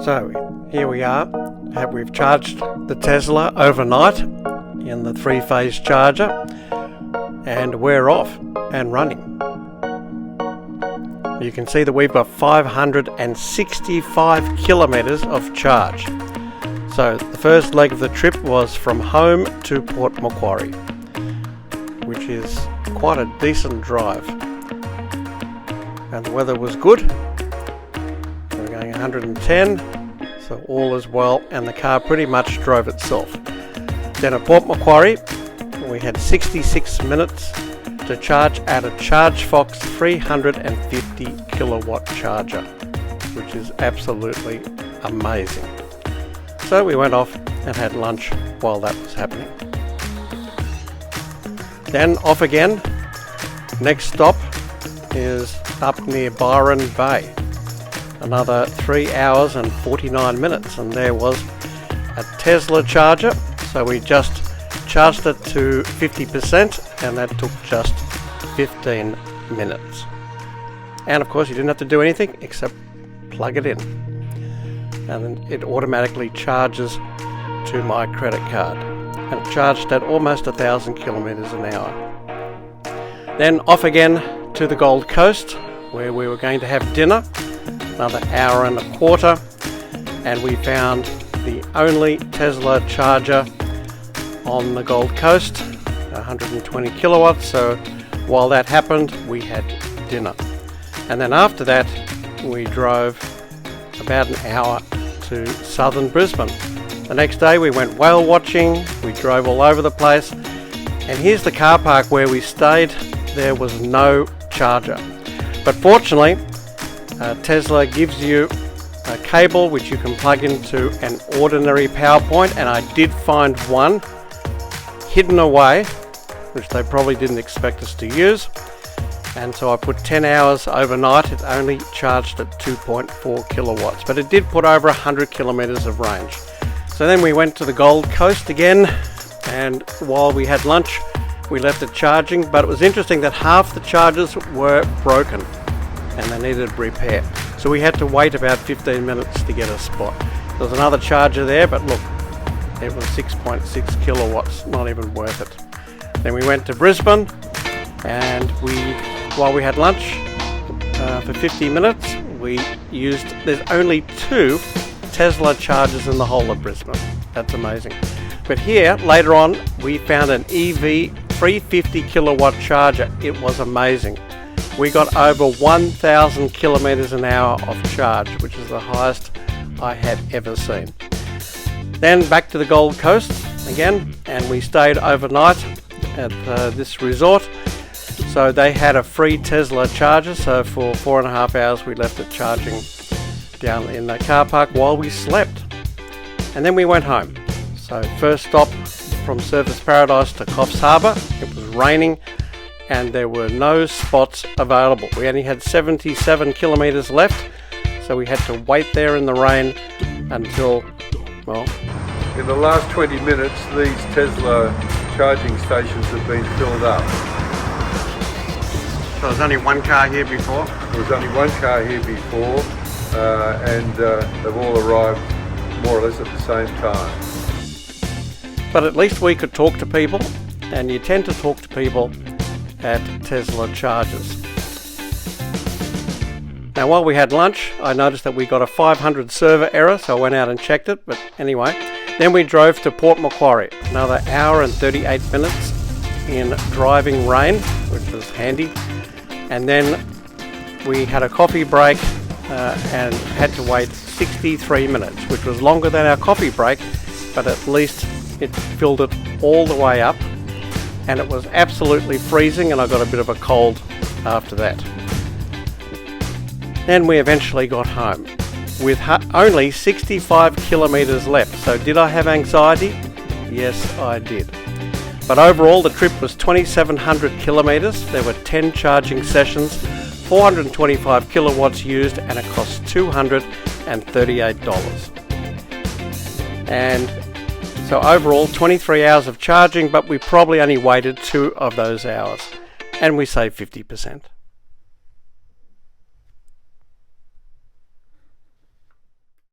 So here we are. We've charged the Tesla overnight in the 3-phase charger, and we're off and running. You can see that we've got 565 kilometres of charge. So the first leg of the trip was from home to Port Macquarie, which is quite a decent drive. And the weather was good. We were going 110, so all is well, and the car pretty much drove itself. Then at Port Macquarie, we had 66 minutes to charge at a ChargeFox 350 kilowatt charger, which is absolutely amazing. So we went off and had lunch while that was happening. Then off again. Next stop is up near Byron Bay. Another 3 hours and 49 minutes, and there was a Tesla charger. So we just charged it to 50%, and that took just 15 minutes. And of course you didn't have to do anything except plug it in, and then it automatically charges to my credit card, and it charged at almost 1,000 kilometers an hour. Then off again to the Gold Coast, where we were going to have dinner, another hour and a quarter, and we found the only Tesla charger on the Gold Coast, 120 kilowatts. So while that happened, we had dinner, and then after that we drove about an hour to southern Brisbane. The next day we went whale watching, we drove all over the place, and here's the car park where we stayed. There was no charger, but fortunately Tesla gives you a cable which you can plug into an ordinary power point, and I did find one hidden away, which they probably didn't expect us to use, and so I put 10 hours overnight. It only charged at 2.4 kilowatts, but it did put over 100 kilometers of range. So then we went to the Gold Coast again, and while we had lunch we left it charging, but it was interesting that half the chargers were broken and they needed repair, so we had to wait about 15 minutes to get a spot. There was another charger there, but look, it was 6.6 kilowatts, not even worth it. Then we went to Brisbane, and while we had lunch for 50 minutes, there's only 2 Tesla chargers in the whole of Brisbane. That's amazing. But here, later on, we found an EV 350 kilowatt charger. It was amazing. We got over 1,000 kilometers an hour of charge, which is the highest I had ever seen. Then back to the Gold Coast again, and we stayed overnight at this resort. So they had a free Tesla charger, so for 4.5 hours we left it charging down in the car park while we slept. And then we went home. So first stop from Surfers Paradise to Coffs Harbour. It was raining and there were no spots available. We only had 77 kilometres left, so we had to wait there in the rain until, well, in the last 20 minutes these Tesla charging stations have been filled up. So there's only one car here before? There was only one car here before, and they've all arrived more or less at the same time. But at least we could talk to people, and you tend to talk to people at Tesla chargers. Now while we had lunch, I noticed that we got a 500 server error, so I went out and checked it, but anyway. Then we drove to Port Macquarie, another hour and 38 minutes in driving rain, which was handy. And then we had a coffee break and had to wait 63 minutes, which was longer than our coffee break, but at least it filled it all the way up, and it was absolutely freezing, and I got a bit of a cold after that. Then we eventually got home with only 65 kilometres left. So did I have anxiety? Yes, I did. But overall the trip was 2,700 kilometres. There were 10 charging sessions, 425 kilowatts used, and it cost $238. And so overall 23 hours of charging, but we probably only waited 2 of those hours, and we saved 50%.